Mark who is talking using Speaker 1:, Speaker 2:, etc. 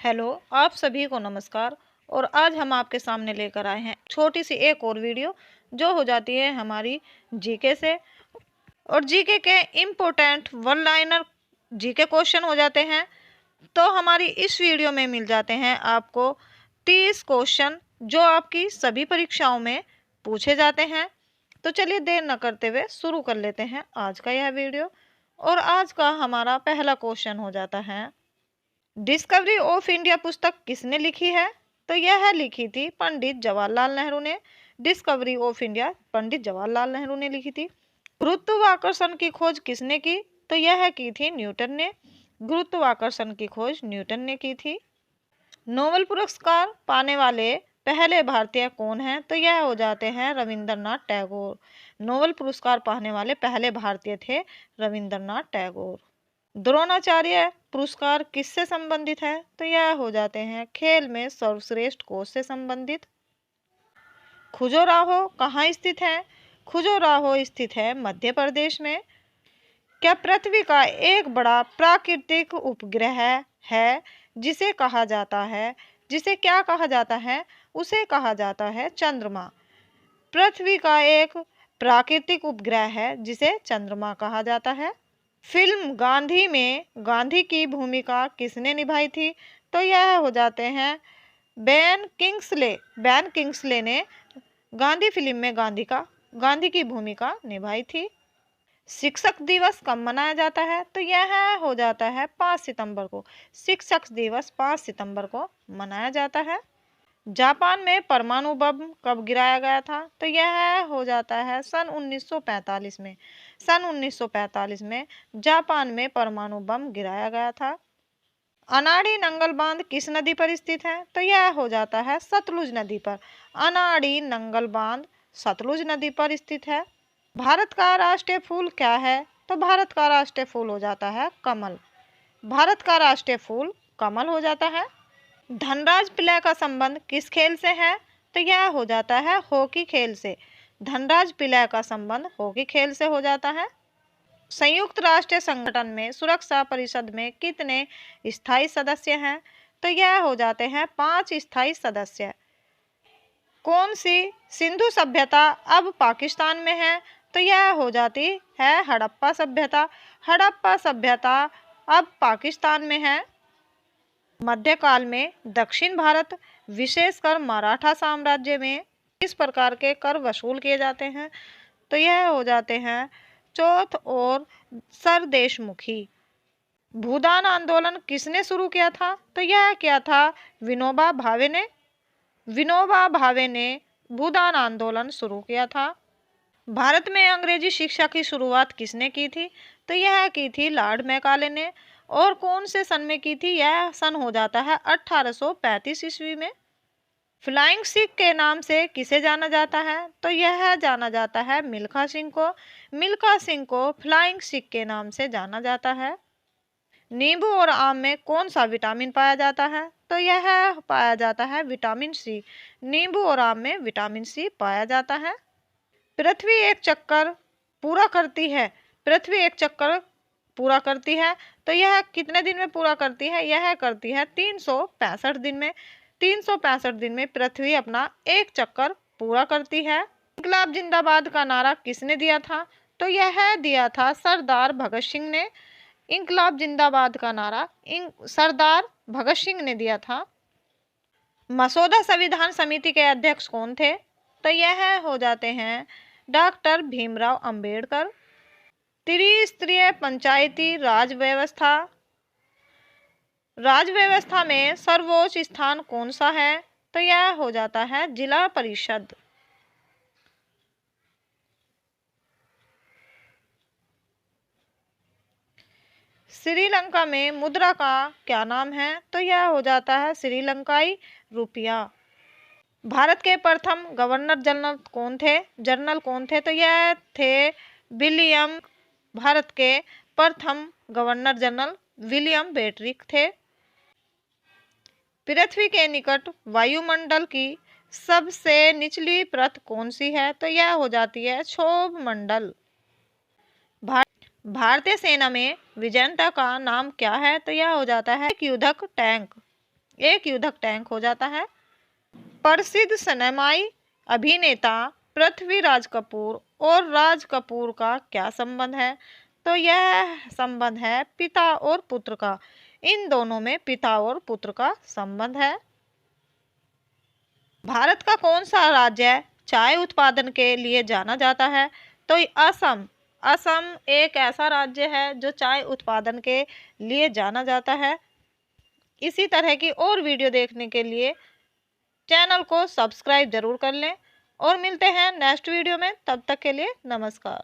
Speaker 1: Hello, आप सभी को नमस्कार। और आज हम आपके सामने लेकर आए हैं छोटी सी एक और वीडियो जो हो जाती है हमारी जीके से। और जीके के important one liner GK question हो जाते हैं। तो हमारी इस वीडियो में मिल जाते हैं आपको 30 क्वेश्चन जो आपकी सभी परीक्षाओं में पूछे जाते हैं। तो चलिए देर न करते हुए शुरू कर लेते हैं आज का यह वीडियो। और आज का हमारा पहला क्वेश्चन हो जाता है, डिस्कवरी ऑफ इंडिया पुस्तक किसने लिखी है? तो यह लिखी थी पंडित जवाहरलाल नेहरू ने। Discovery of India Pandit Jawaharlal Nehru ने लिखी थी। गुरुत्वाकर्षण की खोज किसने की? तो यह की थी न्यूटन ने। गुरुत्वाकर्षण की खोज न्यूटन ने की थी। नोबेल पुरस्कार पाने वाले पहले भारतीय कौन हैं? तो यह हो जाते हैं रविंद्रनाथ टैगोर। नोबेल पुरस्कार पाने वाले पहले भारतीय थे रविंद्रनाथ टैगोर। द्रोणाचार्य पुरस्कार किससे संबंधित है? तो यह हो जाते हैं खेल में सर्वश्रेष्ठ कोच से संबंधित। खजुराहो कहाँ स्थित है? खजुराहो स्थित है मध्य प्रदेश में। क्या पृथ्वी का एक बड़ा प्राकृतिक उपग्रह है जिसे कहा जाता है, जिसे क्या कहा जाता है? उसे कहा जाता है चंद्रमा। पृथ्वी का एक प्राकृतिक उपग्रह है जिसे चंद्रमा कहा जाता है। फिल्म गांधी में गांधी की भूमिका किसने निभाई थी? तो यह हो जाते हैं बेन किंग्सले। बेन किंग्सले ने गांधी फिल्म में गांधी की भूमिका निभाई थी। शिक्षक दिवस कब मनाया जाता है? तो यह हो जाता है 5 सितंबर को। शिक्षक दिवस 5 सितंबर को मनाया जाता है। जापान में परमाणु बम कब गिराया गया था? तो यह हो जाता है सन 1945 में। सन 1945 में जापान में परमाणु बम गिराया गया था। अनाड़ी नंगल बांध किस नदी पर स्थित है? तो यह हो जाता है सतलुज नदी पर। अनाड़ी नंगल बांध सतलुज नदी पर स्थित है। भारत का राष्ट्रीय फूल क्या है? तो भारत का राष्ट्रीय फूल हो जाता है कमल। भारत का राष्ट्रीय फूल कमल हो जाता है। धनराज पिल्लै का संबंध किस खेल से है? तो यह हो जाता है हॉकी खेल से। धनराज पिल्लै का संबंध हॉकी खेल से हो जाता है। संयुक्त राष्ट्र संगठन में सुरक्षा परिषद में कितने स्थायी सदस्य हैं? तो यह हो जाते हैं 5 स्थायी सदस्य। कौन सी सिंधु सभ्यता अब पाकिस्तान में है? तो यह हो जाती है हड़प्पा सभ्यता। हड़प्पा सभ्यता अब पाकिस्तान में है। मध्यकाल में दक्षिण भारत विशेषकर मराठा साम्राज्य में किस प्रकार के कर वसूल किए जाते हैं? तो यह हो जाते हैं चौथ और सरदेशमुखी। भूदान आंदोलन किसने शुरू किया था? तो यह किया था विनोबा भावे ने। विनोबा भावे ने भूदान आंदोलन शुरू किया था। भारत में अंग्रेजी शिक्षा की शुरुआत किसने की थी? तो यह की थी लॉर्ड मैकाले ने। और कौन से सन में की थी? यह सन हो जाता है 1835 ईस्वी में। फ्लाइंग सिख के नाम से किसे जाना जाता है? तो यह जाना जाता है मिल्खा सिंह को। मिल्खा सिंह को फ्लाइंग सिख के नाम से जाना जाता है। नींबू और आम में कौन सा विटामिन पाया जाता है? तो यह पाया जाता है विटामिन सी। नींबू और आम में विटामिन सी पाया जाता है। पृथ्वी एक चक्कर पूरा करती है। पृथ्वी एक चक्कर पूरा करती है तो यह कितने दिन में पूरा करती है? यह करती है 365 दिन में। 365 दिन में पृथ्वी अपना एक चक्कर पूरा करती है। इनकलाब जिंदाबाद का नारा किसने दिया था? तो यह दिया था सरदार भगत सिंह ने। इनकलाब जिंदाबाद का नारा सरदार भगत सिंह ने दिया था। मसौदा संविधान समिति के अध्यक्ष कौन थे? तो यह हो जाते हैं डॉक्टर भीमराव अंबेडकर। त्रिस्तरीय पंचायती राज व्यवस्था, राज व्यवस्था में सर्वोच्च स्थान कौन सा है? तो यह हो जाता है जिला परिषद। श्रीलंका में मुद्रा का क्या नाम है? तो यह हो जाता है श्रीलंकाई रुपया। भारत के प्रथम गवर्नर जनरल कौन थे? तो यह थे विलियम। भारत के प्रथम गवर्नर जनरल विलियम बेंटिक थे। पृथ्वी के निकट वायुमंडल की सबसे निचली परत कौन सी है? तो यह हो जाती है क्षोभ मंडल। भारतीय सेना में विजेता का नाम क्या है? तो यह हो जाता है एक युद्धक टैंक। एक युद्धक टैंक हो जाता है। प्रसिद्ध सिनेमाई अभिनेता पृथ्वीराज कपूर और राज कपूर का क्या संबंध है? तो यह संबंध है पिता और पुत्र का। इन दोनों में पिता और पुत्र का संबंध है। भारत का कौन सा राज्य चाय उत्पादन के लिए जाना जाता है? तो असम। असम एक ऐसा राज्य है जो चाय उत्पादन के लिए जाना जाता है। इसी तरह की और वीडियो देखने के लिए चैनल को सब्सक्राइब जरूर कर लें और मिलते हैं नेक्स्ट वीडियो में। तब तक के लिए नमस्कार।